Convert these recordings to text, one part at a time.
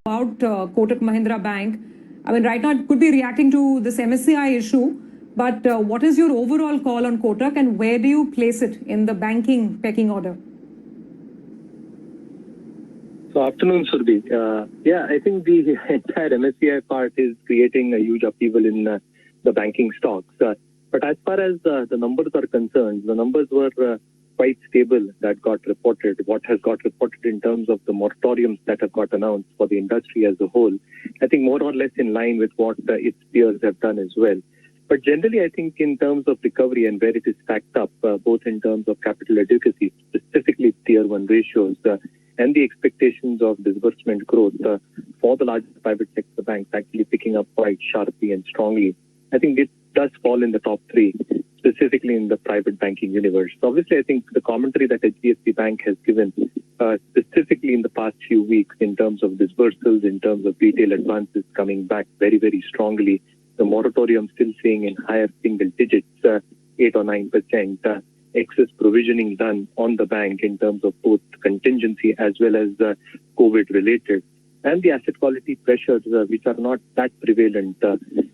about Kotak Mahindra Bank. I mean, right now it could be reacting to this MSCI issue, but what is your overall call on Kotak and where do you place it in the banking pecking order? So afternoon, Surbhi. I think the entire MSCI part is creating a huge upheaval in the banking stocks. But as far as the numbers are concerned, the numbers were quite stable that got reported. What has got reported in terms of the moratoriums that have got announced for the industry as a whole, I think more or less in line with what its peers have done as well. But generally, I think in terms of recovery and where it is stacked up, both in terms of capital adequacy, specifically Tier 1 ratios, and the expectations of disbursement growth for the largest private sector banks actually picking up quite sharply and strongly. I think it does fall in the top three, specifically in the private banking universe. So obviously, I think the commentary that HDFC Bank has given, specifically in the past few weeks, in terms of disbursals, in terms of retail advances coming back very, very strongly, the moratorium still seeing in higher single digits, 8 or 9%, excess provisioning done on the bank in terms of both contingency as well as COVID-related, and the asset quality pressures, which are not that prevalent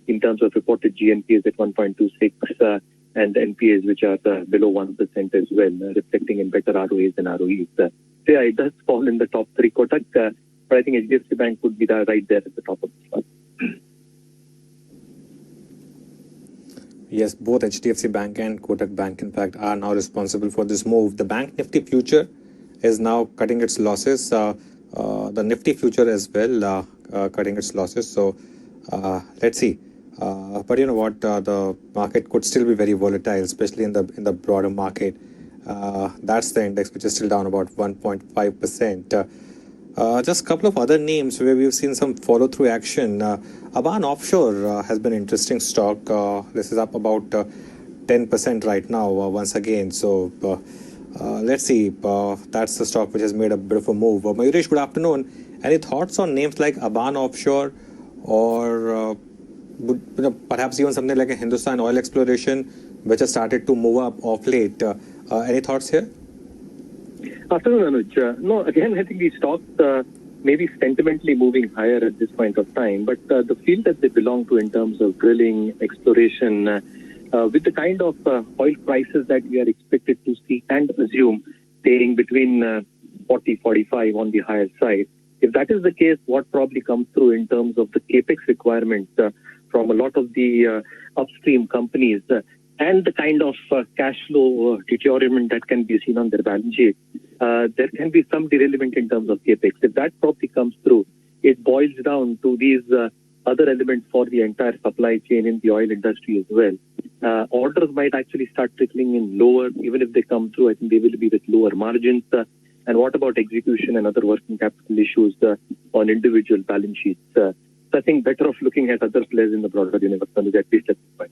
in terms of reported GNPAs at 1.26 and NPAs, which are below 1% as well, reflecting in better ROAs and ROEs. So yeah, it does fall in the top three, Kotak, but I think HDFC Bank would be right there at the top of the list. Yes, both HDFC Bank and Kotak Bank, in fact, are now responsible for this move. The Bank Nifty future is now cutting its losses. The Nifty future as well cutting its losses. So let's see. But you know what? The market could still be very volatile, especially in the broader market. That's the index, which is still down about 1.5%. Just a couple of other names where we've seen some follow-through action. Aban Offshore has been an interesting stock. This is up about 10% right now once again. So let's see. That's the stock which has made a bit of a move. Mayuresh, good afternoon. Any thoughts on names like Aban Offshore or perhaps even something like a Hindustan Oil Exploration, which has started to move up of late? Any thoughts here? Afternoon, Anuj. No, again, I think these stocks may be sentimentally moving higher at this point of time, but the field that they belong to in terms of drilling, exploration, with the kind of oil prices that we are expected to see and assume staying between 40, 45 on the higher side, if that is the case, what probably comes through in terms of the capex requirements from a lot of the upstream companies and the kind of cash flow deterioration that can be seen on their balance sheet, there can be some derailment in terms of capex. If that probably comes through, it boils down to these other elements for the entire supply chain in the oil industry as well. Orders might actually start trickling in lower. Even if they come through, I think they will be with lower margins. And what about execution and other working capital issues on individual balance sheets? So I think better off looking at other players in the broader universe, at least at this point.